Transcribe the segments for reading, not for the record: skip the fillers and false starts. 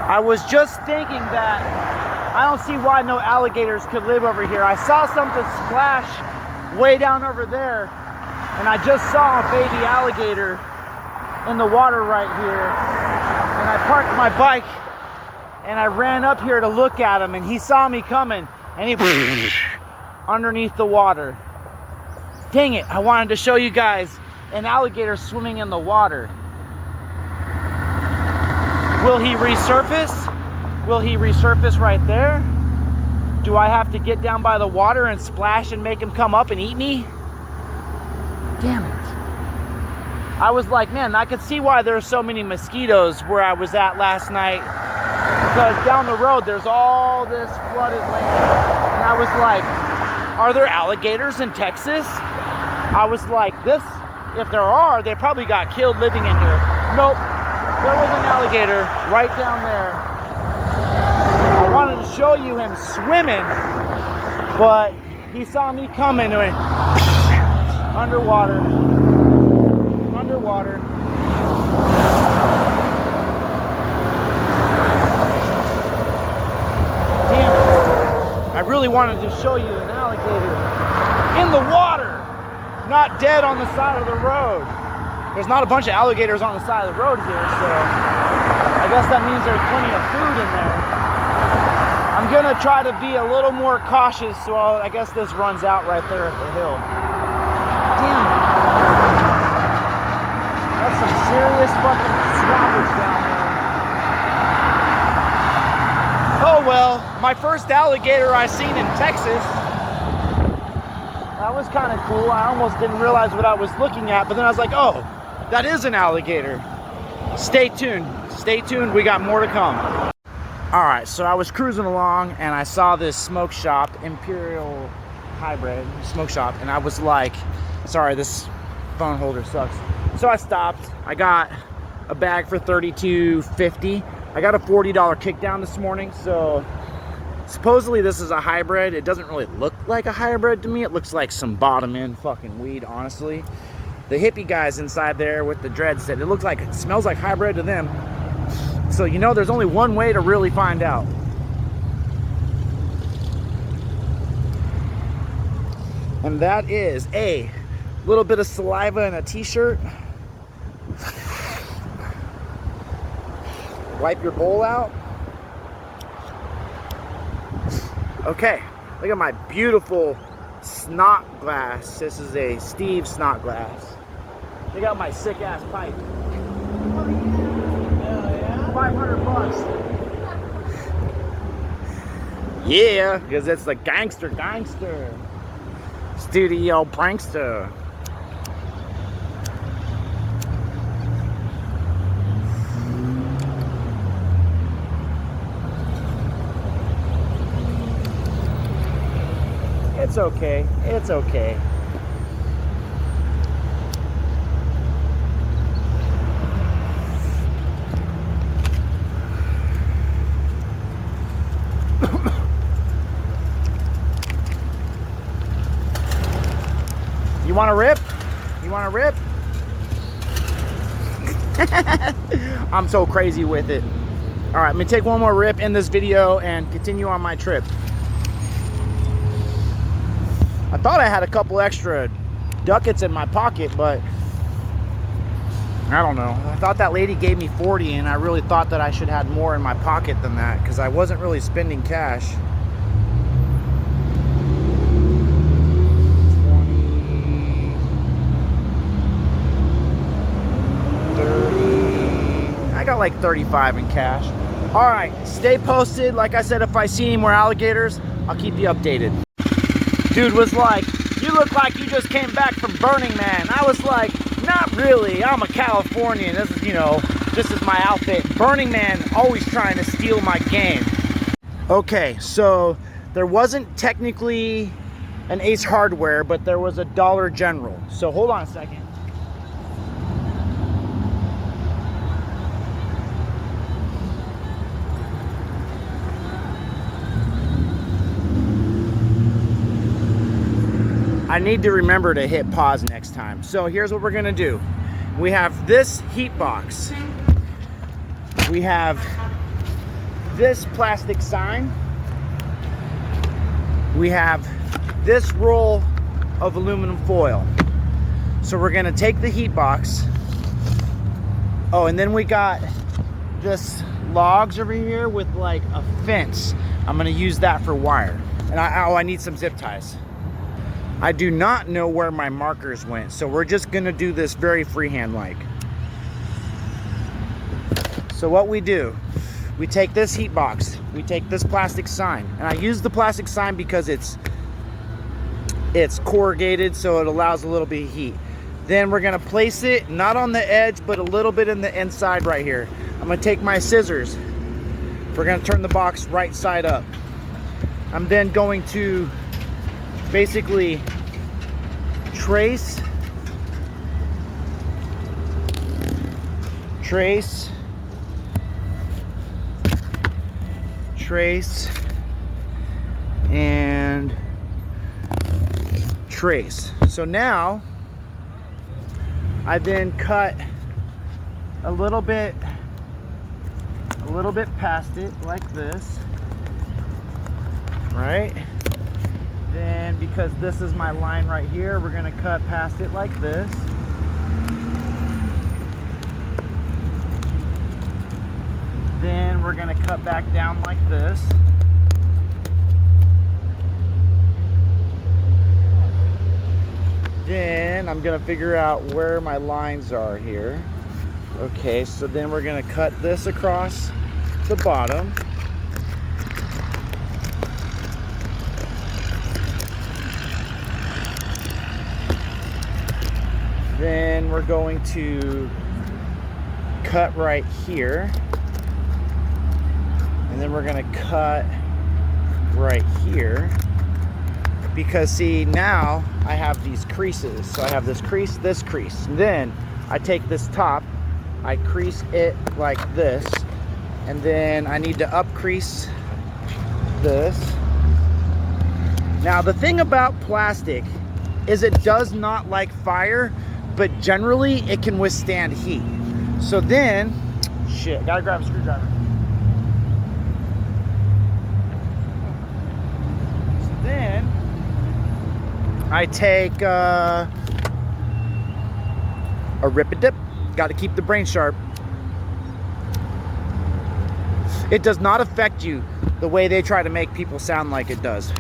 I was just thinking that I don't see why no alligators could live over here. I saw something splash way down over there, and I just saw a baby alligator in the water right here. And I parked my bike and I ran up here to look at him, and he saw me coming and he underneath the water. Dang it, I wanted to show you guys an alligator swimming in the water. Will he resurface? Will he resurface right there? Do I have to get down by the water and splash and make him come up and eat me? Damn it. I was like, man, I could see why there's so many mosquitoes where I was at last night. Because down the road, there's all this flooded land. And I was like, are there alligators in Texas? I was like, if there are, they probably got killed living in here. Nope. There was an alligator right down there. I wanted to show you him swimming, but he saw me coming and went underwater. Underwater. Damn it. I really wanted to show you an alligator in the water, not dead on the side of the road. There's not a bunch of alligators on the side of the road here, so I guess that means there's plenty of food in there. I'm gonna try to be a little more cautious, so I guess this runs out right there at the hill. Damn it. That's some serious fucking swampage down there. Oh well, my first alligator I seen in Texas. That was kind of cool. I almost didn't realize what I was looking at, but then I was like, oh, that is an alligator. Stay tuned. Stay tuned. We got more to come. All right, so I was cruising along and I saw this smoke shop, Imperial Hybrid smoke shop, and I was like, sorry, this phone holder sucks. So I stopped. I got a bag for $32.50. I got a $40 kickdown this morning, so supposedly this is a hybrid. It doesn't really look like a hybrid to me. It looks like some bottom-end fucking weed, honestly. The hippie guys inside there with the dreads said it smells like hybrid to them. So you know there's only one way to really find out. And that is a little bit of saliva in a t-shirt. Wipe your bowl out. Okay, look at my beautiful snot glass. This is a Steve snot glass. Check out my sick ass pipe. Oh, yeah. 500 bucks. Yeah, because it's the gangster studio prankster. It's okay. It's okay. You want to rip? You want to rip? I'm so crazy with it. All right, let me take one more rip in this video and continue on my trip. I thought I had a couple extra ducats in my pocket, but I don't know. I thought that lady gave me 40, and I really thought that I should have more in my pocket than that because I wasn't really spending cash. 20, 30. I got like 35 in cash. All right, stay posted. Like I said, if I see any more alligators, I'll keep you updated. Dude was like, you look like you just came back from Burning Man. I was like, not really. I'm a Californian. This is, this is my outfit. Burning Man always trying to steal my game. Okay, so there wasn't technically an Ace Hardware, but there was a Dollar General. So hold on a second. I need to remember to hit pause next time. So here's what we're gonna do. We have this heat box. We have this plastic sign. We have this roll of aluminum foil. So we're gonna take the heat box. Oh, and then we got this logs over here with like a fence. I'm gonna use that for wire. And I need some zip ties. I do not know where my markers went, so we're just gonna do this very freehand-like. So what we do, we take this heat box, we take this plastic sign, and I use the plastic sign because it's corrugated, so it allows a little bit of heat. Then we're gonna place it, not on the edge, but a little bit in the inside right here. I'm gonna take my scissors. We're gonna turn the box right side up. I'm then going to basically trace, and trace. So now I then cut a little bit past it like this, right? Then because this is my line right here, we're gonna cut past it like this. Then we're gonna cut back down like this. Then I'm gonna figure out where my lines are here. Okay, so then we're gonna cut this across the bottom. Then we're going to cut right here. And then we're gonna cut right here. Because see, now I have these creases. So I have this crease. And then I take this top, I crease it like this, and then I need to up crease this. Now the thing about plastic is it does not like fire, but generally it can withstand heat. So then, shit, gotta grab a screwdriver. So then I take a rip-a-dip. Got to keep the brain sharp. It does not affect you the way they try to make people sound like it does.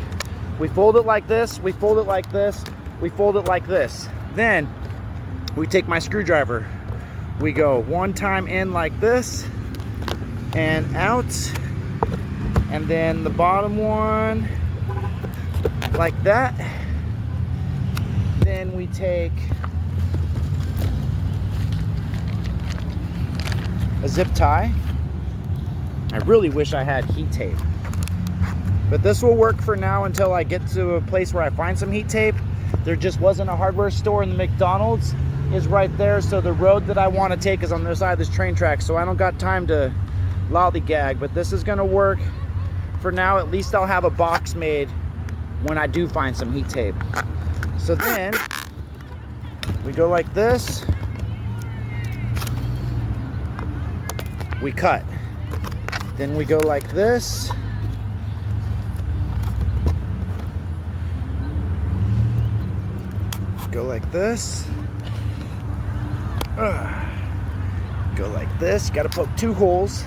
We fold it like this, we fold it like this, we fold it like this. Then we take my screwdriver. We go one time in like this and out. And then the bottom one like that. Then we take a zip tie. I really wish I had heat tape, but this will work for now until I get to a place where I find some heat tape. There just wasn't a hardware store, and the McDonald's is right there, so the road that I want to take is on the other side of this train track, so I don't got time to lollygag, but this is gonna work for now. At least I'll have a box made when I do find some heat tape. So then we go like this, we cut. Then we go like this. Go like this. Go like this. Got to poke 2 holes.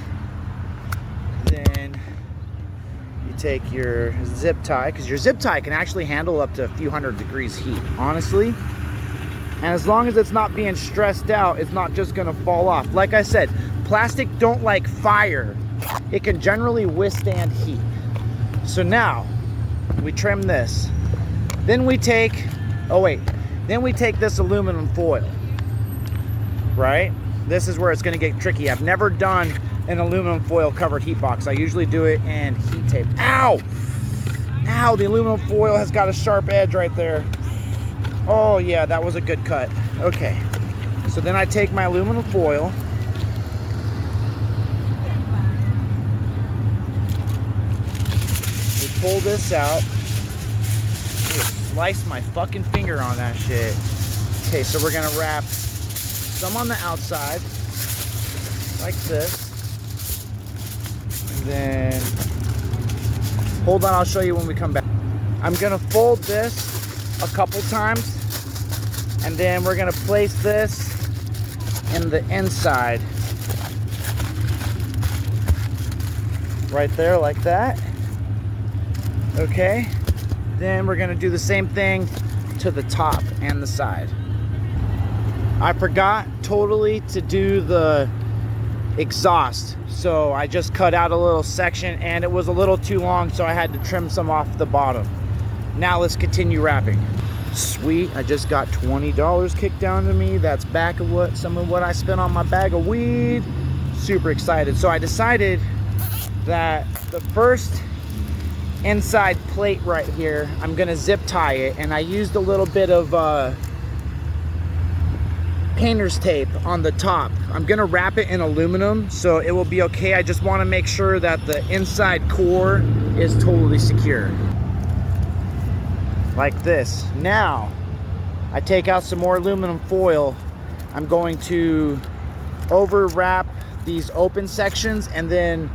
Then you take your zip tie, because your zip tie can actually handle up to a few hundred degrees heat, honestly. And as long as it's not being stressed out, it's not just gonna fall off. Like I said, plastic don't like fire. It can generally withstand heat. So now we trim this. Then we take, then we take this aluminum foil, right? This is where it's gonna get tricky. I've never done an aluminum foil covered heat box. I usually do it in heat tape. Ow! Ow, the aluminum foil has got a sharp edge right there. Oh yeah, that was a good cut. Okay, so then I take my aluminum foil, we pull this out. Slice my fucking finger on that shit. Okay, so we're gonna wrap some on the outside, like this. And then, hold on, I'll show you when we come back. I'm gonna fold this a couple times, and then we're gonna place this in the inside. Right there, like that. Okay. Then we're gonna do the same thing to the top and the side. I forgot totally to do the exhaust, so I just cut out a little section and it was a little too long, so I had to trim some off the bottom. Now let's continue wrapping. Sweet, I just got $20 kicked down to me. That's back of some of what I spent on my bag of weed. Super excited. So I decided that the first inside plate right here, I'm gonna zip tie it, and I used a little bit of painter's tape on the top. I'm gonna wrap it in aluminum so it will be okay. I just want to make sure that the inside core is totally secure, like this. Now I take out some more aluminum foil. I'm going to over wrap these open sections and then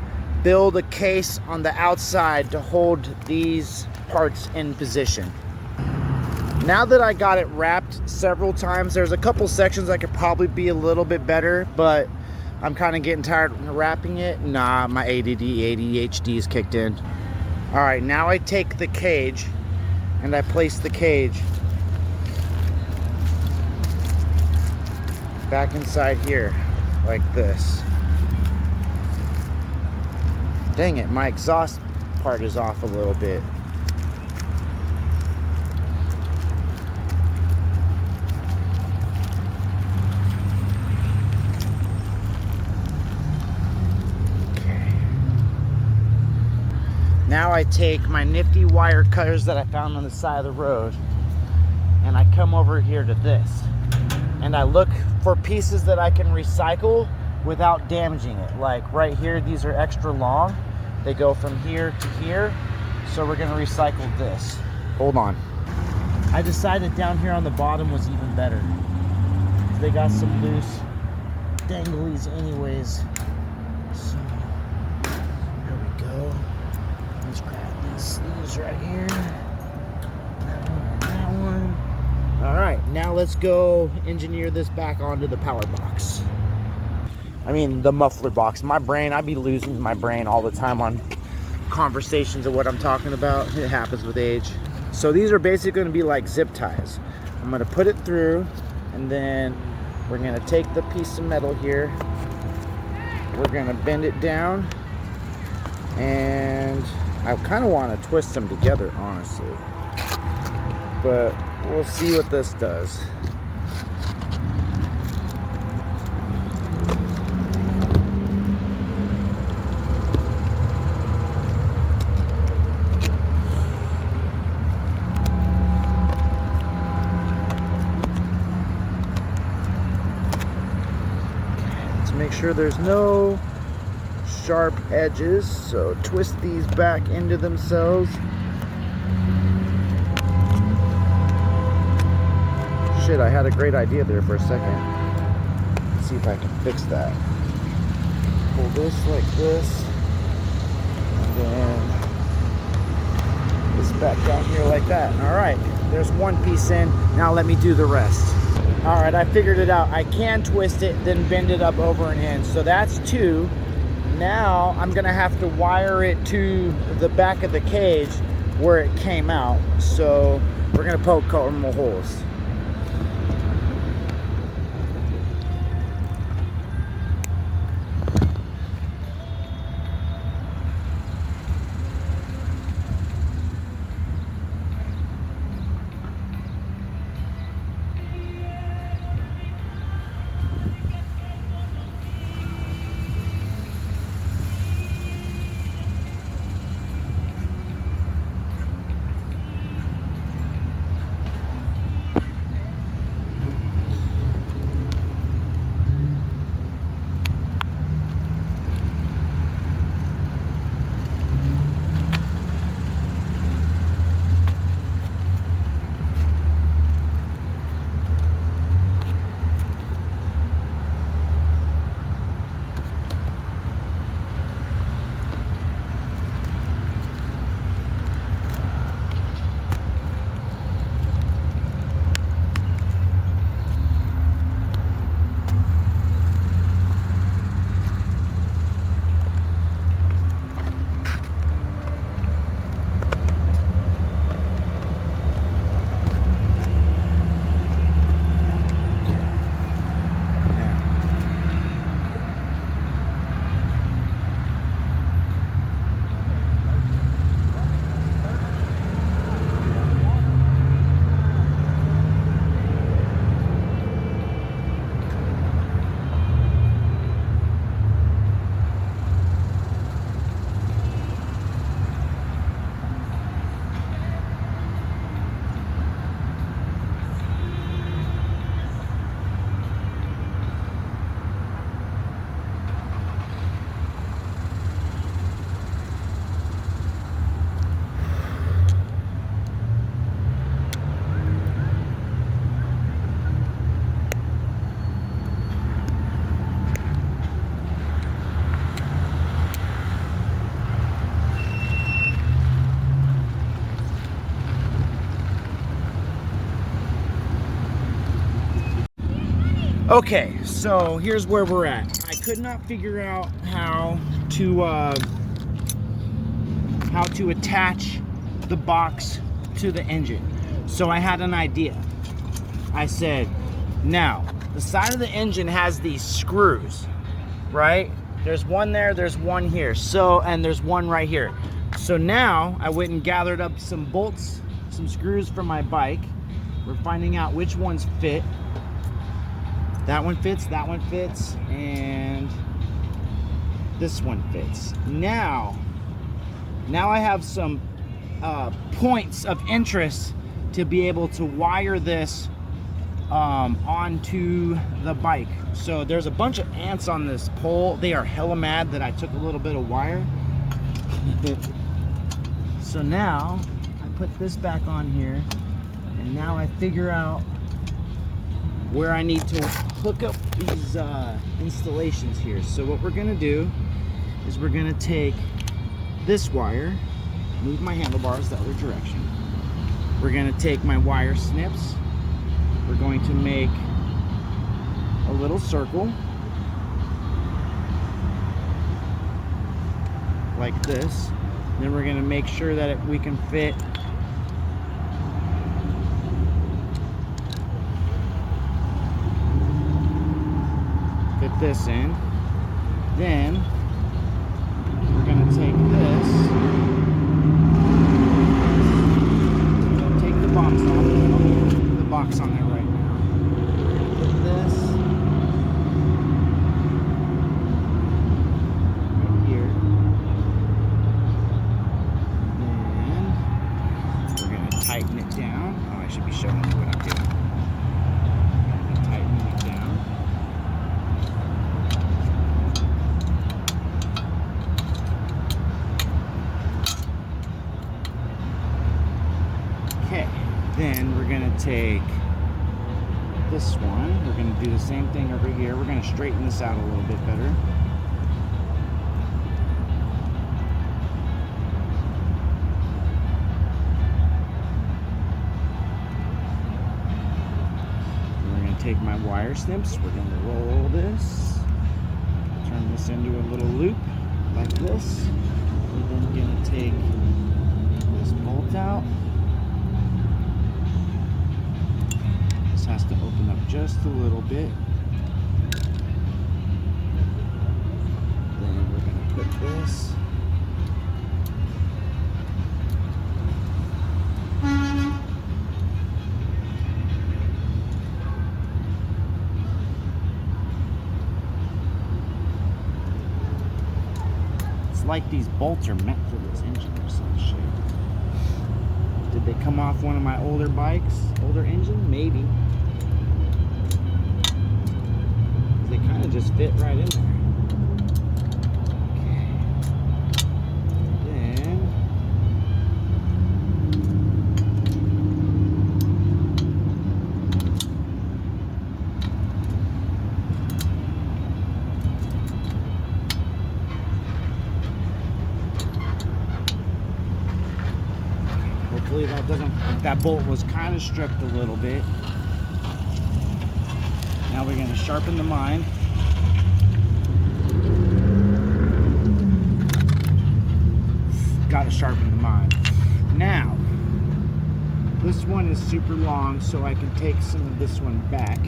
build a case on the outside to hold these parts in position. Now that I got it wrapped several times, there's a couple sections that could probably be a little bit better, but I'm kind of getting tired of wrapping it. Nah, my ADHD is kicked in. All right, now I take the cage and I place the cage back inside here like this. Dang it, my exhaust part is off a little bit. Okay. Now I take my nifty wire cutters that I found on the side of the road and I come over here to this and I look for pieces that I can recycle without damaging it. Like right here, these are extra long. They go from here to here. So we're gonna recycle this. Hold on. I decided down here on the bottom was even better. They got some loose danglies anyways. So there we go. Let's grab these sleeves right here. That one and that one. All right, now let's go engineer this back onto the power box. I mean, the muffler box. My brain, I be losing my brain all the time on conversations of what I'm talking about. It happens with age. So these are basically going to be like zip ties. I'm going to put it through, and then we're going to take the piece of metal here. We're going to bend it down, and I kind of want to twist them together, honestly. But we'll see what this does. Make sure there's no sharp edges, so twist these back into themselves. Shit, I had a great idea there for a second. Let's see if I can fix that. Pull this like this, and then this back down here like that. All right, there's one piece in. Now let me do the rest. All right, I figured it out. I can twist it, then bend it up over and in. So that's two. Now I'm gonna have to wire it to the back of the cage where it came out. So we're gonna poke a couple more holes. Okay, so here's where we're at. I could not figure out how to attach the box to the engine. So I had an idea. I said, now, the side of the engine has these screws, right? There's one there, there's one here. So, and there's one right here. So now I went and gathered up some bolts, some screws from my bike. We're finding out which ones fit. That one fits, and this one fits. Now I have some points of interest to be able to wire this onto the bike. So there's a bunch of ants on this pole. They are hella mad that I took a little bit of wire. So now I put this back on here, and now I figure out where I need to hook up these installations here. So what we're gonna do is we're gonna take this wire, move my handlebars the other direction. We're gonna take my wire snips. We're going to make a little circle like this. Then we're gonna make sure that we can fit this in. Then we're going to take this, take the box off. I'll put the box on there right now. Put this right here. Then we're going to tighten it down. Oh, I should be showing you what I'm doing. Tighten it down. Then we're going to take this one. We're going to do the same thing over here. We're going to straighten this out a little bit better. We're going to take my wire snips. We're going to roll this. Turn this into a little loop like this. We're then going to take this bolt out. Has to open up just a little bit. Then we're going to put this it's like these bolts are meant for this engine or some shit. Did they come off one of my older bikes? Older engine? Maybe. They kind of just fit right in there. Okay. Then hopefully that doesn't. That bolt was kind of stripped a little bit. Now we're going to sharpen the mind. Got to sharpen the mind. Now, this one is super long, so I can take some of this one back.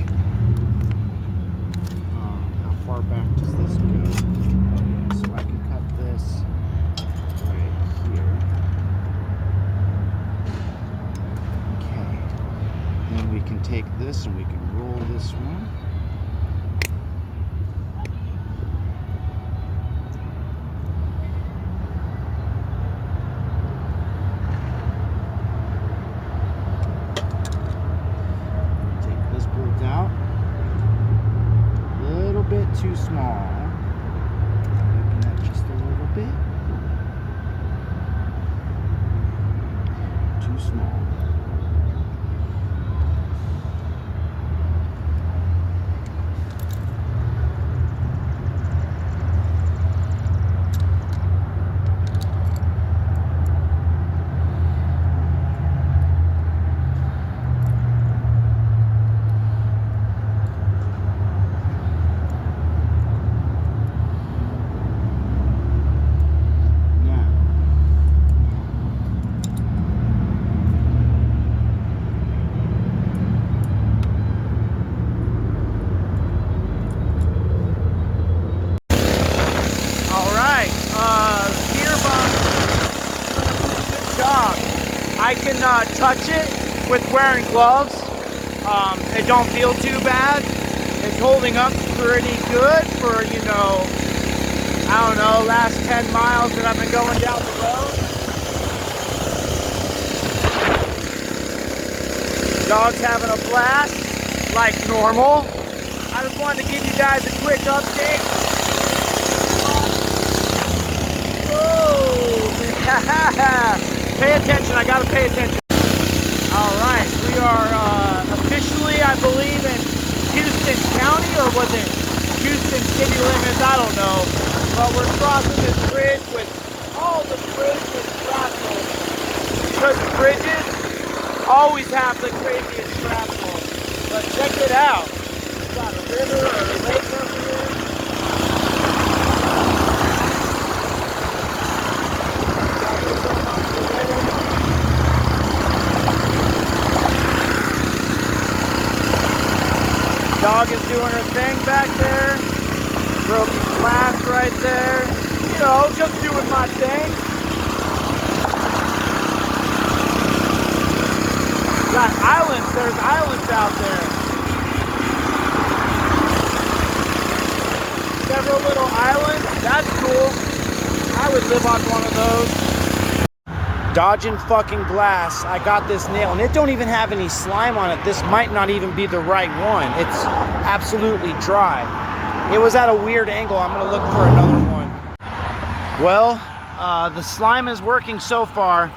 How far back does this go? Okay, so I can cut this right here. Okay. Then we can take this and we can roll this one. Too small. Open that just a little bit. Too small. I can touch it with wearing gloves. It don't feel too bad. It's holding up pretty good for, you know, I don't know, last 10 miles that I've been going down the road. Dog's having a blast, like normal. I just wanted to give you guys a quick update. Whoa! Pay attention, I gotta pay attention. Alright, we are officially, I believe, in Houston County, or was it Houston city limits? I don't know. But we're crossing this bridge with all the bridge with shrapnel. Because bridges always have the craziest shrapnel. But check it out. We've got a river or a lake over here. Dog is doing her thing back there. Broken glass right there. You know, just doing my thing. Got islands. There's islands out there. Several little islands. That's cool. I would live on one of those. Dodging fucking glass. I got this nail, and it don't even have any slime on it. This might not even be the right one. It's absolutely dry. It was at a weird angle. I'm gonna look for another one. Well, the slime is working so far.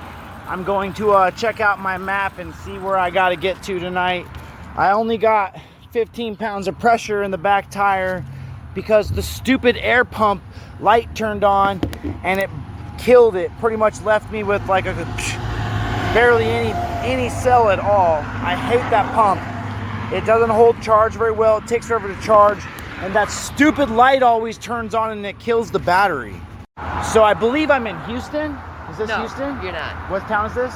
I'm going to check out my map and see where I gotta get to tonight. I only got 15 pounds of pressure in the back tire because the stupid air pump light turned on and it killed it. Pretty much left me with like a barely any cell at all. I hate that pump. It doesn't hold charge very well. It takes forever to charge, and that stupid light always turns on and it kills the battery. So I believe I'm in Houston. Is this Houston? You're not. What town is this?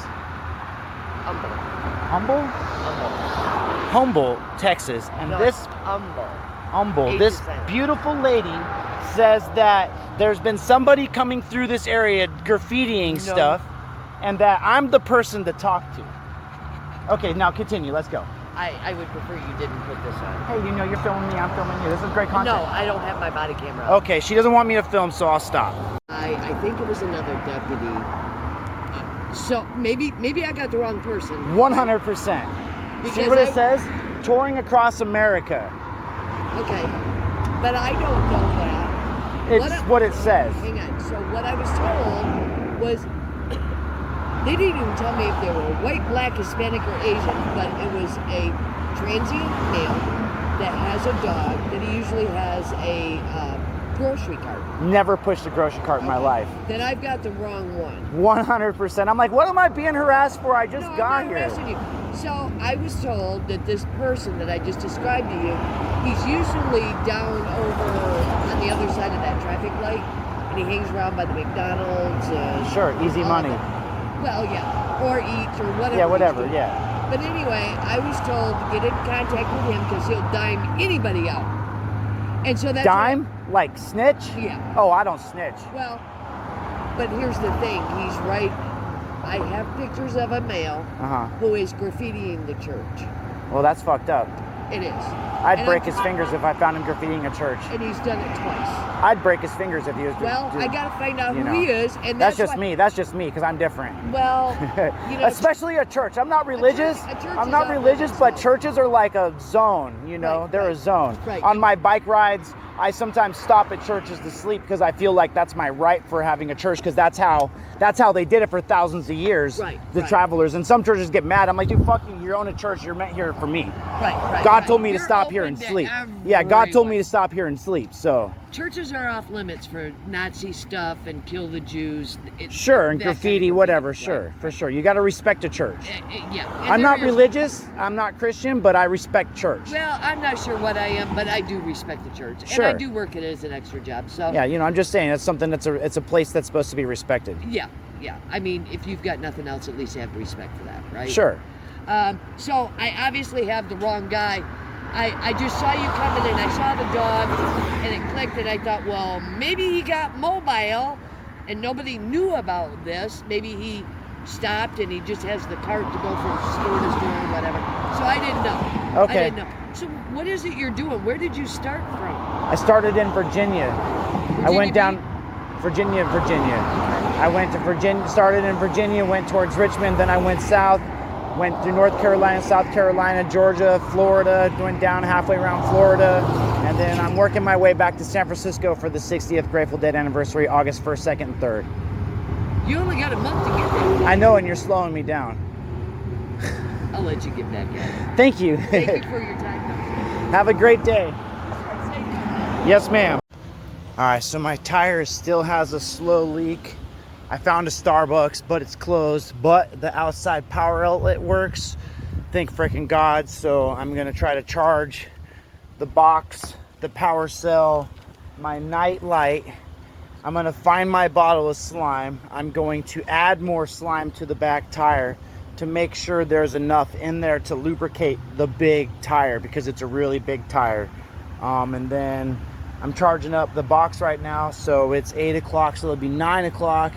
Humboldt. Humboldt? Humboldt, Texas. And No, this Humboldt. this beautiful lady says that there's been somebody coming through this area graffitiing stuff, and that I'm the person to talk to. Okay, now continue. Let's go. I would prefer you didn't put this on. Hey, you know you're filming me. I'm filming you. This is great content. No, I don't have my body camera. Okay, she doesn't want me to film, so I'll stop. I think it was another deputy. So maybe I got the wrong person. 100%. See what it says? Touring across America. Okay, but I don't know that. It's what it says. Hang on. So what I was told was they didn't even tell me if they were white, black, Hispanic, or Asian, but it was a transient male that has a dog that he usually has a grocery cart. Never pushed a grocery cart in my life. Then I've got the wrong one. 100%. I'm like, what am I being harassed for? I just got I'm not here. harassing you. So I was told that this person that I just described to you, he's usually down over on the other side of that traffic light, and he hangs around by the McDonald's. Sure, easy money. Well, yeah, or eats or whatever. Yeah, whatever, yeah. But anyway, I was told to get in contact with him because he'll dime anybody out. And so that's Dime? Like snitch? Yeah. Oh, I don't snitch. Well, but here's the thing. He's right. I have pictures of a male who is graffitiing the church. Well, that's fucked up. It is. I'd break his fingers if I found him graffitiing a church. And he's done it twice. I'd break his fingers if he was. Well, I gotta find out who he is, and that's just me. That's just me because I'm different. Well, you know, especially a church. I'm not religious. A church I'm not religious, but churches are like a zone. You know, they're a zone. Right. On my bike rides, I sometimes stop at churches to sleep because I feel like that's my right for having a church because that's how they did it for thousands of years. Right. The travelers, and some churches get mad. I'm like, dude, fuck you. You own a church. You're meant here for me. Right. God told me to stop here and sleep. Yeah, God told me to stop here and sleep. So churches are off limits for Nazi stuff and kill the Jews. Sure, and graffiti, whatever. Sure, for sure. You got to respect a church. Yeah. I'm not religious. I'm not Christian, but I respect church. Well, I'm not sure what I am, but I do respect the church. Sure. And I do work it as an extra job. So yeah, you know, I'm just saying it's something it's a place that's supposed to be respected. Yeah. I mean, if you've got nothing else, at least have respect for that, right? Sure. So I obviously have the wrong guy. I just saw you coming and I saw the dog and it clicked and I thought, well, maybe he got mobile and nobody knew about this. Maybe he stopped and he just has the cart to go from store to store or whatever. So I didn't know. Okay. I didn't know. So what is it you're doing? Where did you start from? I started in Virginia. I went down Virginia. I went to Virginia, started in Virginia, went towards Richmond, then I went south, went through North Carolina, South Carolina, Georgia, Florida, went down halfway around Florida, and then I'm working my way back to San Francisco for the 60th Grateful Dead anniversary, August 1st, 2nd, and 3rd. You only got a month to get there. I know, and you're slowing me down. I'll let you get back at it. Thank you. Thank you for your time. Have a great day. Say Yes, ma'am. All right, so my tire still has a slow leak. I found a Starbucks, but it's closed, but the outside power outlet works. Thank frickin' God. So I'm gonna try to charge the box, the power cell, my night light. I'm gonna find my bottle of slime. I'm going to add more slime to the back tire to make sure there's enough in there to lubricate the big tire, because it's a really big tire. And then I'm charging up the box right now, so it's 8 o'clock, so it'll be 9 o'clock.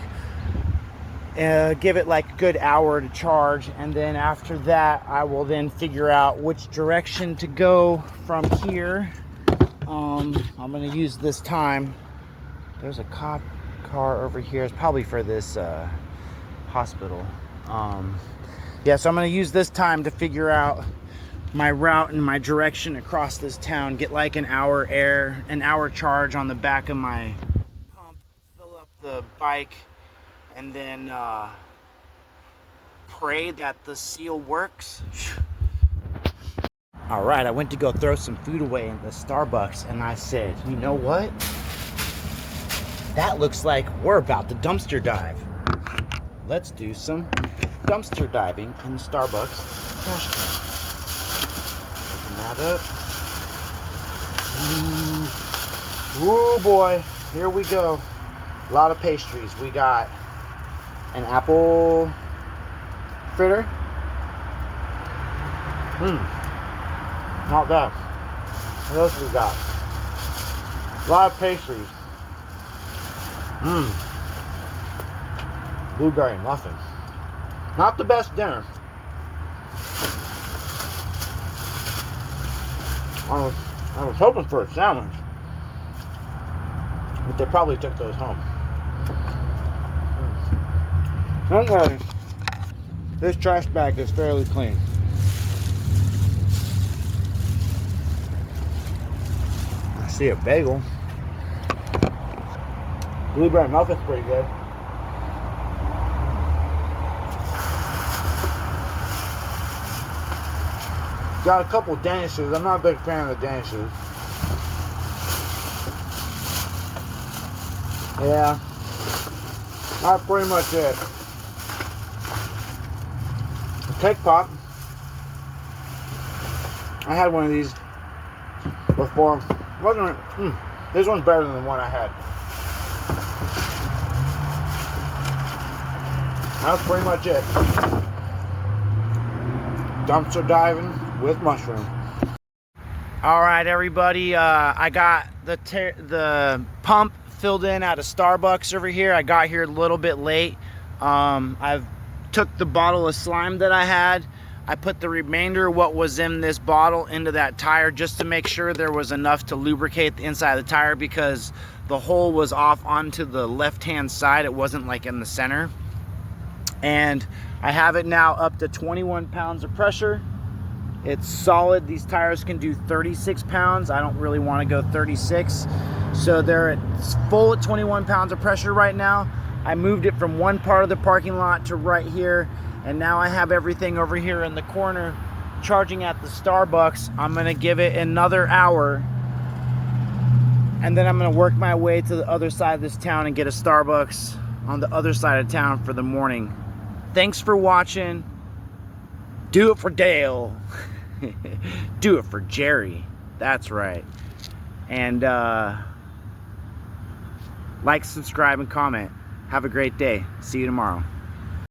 Give it like a good hour to charge, and then after that I will then figure out which direction to go from here. I'm gonna use this time. There's a cop car over here. It's probably for this hospital. Yeah, so I'm gonna use this time to figure out my route and my direction across this town, get like an hour charge on the back of my pump, fill up the bike, and then pray that the seal works. All right, I went to go throw some food away in the Starbucks, and I said, you know what? That looks like we're about to dumpster dive. Let's do some dumpster diving in the Starbucks trash can. Open that up. Ooh, boy, here we go. A lot of pastries. We got an apple fritter. Not bad. What else we got? A lot of pastries. Blueberry muffin. Not the best dinner. I was hoping for a sandwich, but they probably took those home. Don't worry, this trash bag is fairly clean. I see a bagel. Blueberry muffin's pretty good. Got a couple Danishes. I'm not a big fan of the Danishes. Yeah, that's pretty much it. A cake pop. I had one of these before. This one's better than the one I had. That's pretty much it. Dumpster diving with mushroom. All right, everybody. I got the pump filled in at a Starbucks over here. I got here a little bit late. I've took the bottle of slime that I had. I put the remainder of what was in this bottle into that tire just to make sure there was enough to lubricate the inside of the tire, because the hole was off onto the left-hand side. It wasn't like in the center. And I have it now up to 21 pounds of pressure. It's solid. These tires can do 36 pounds. I don't really want to go 36. So they're full at 21 pounds of pressure right now. I moved it from one part of the parking lot to right here. And now I have everything over here in the corner charging at the Starbucks. I'm going to give it another hour. And then I'm going to work my way to the other side of this town and get a Starbucks on the other side of town for the morning. Thanks for watching. Do it for Dale. Do it for Jerry. That's right. And like, subscribe, and comment. Have a great day. See you tomorrow.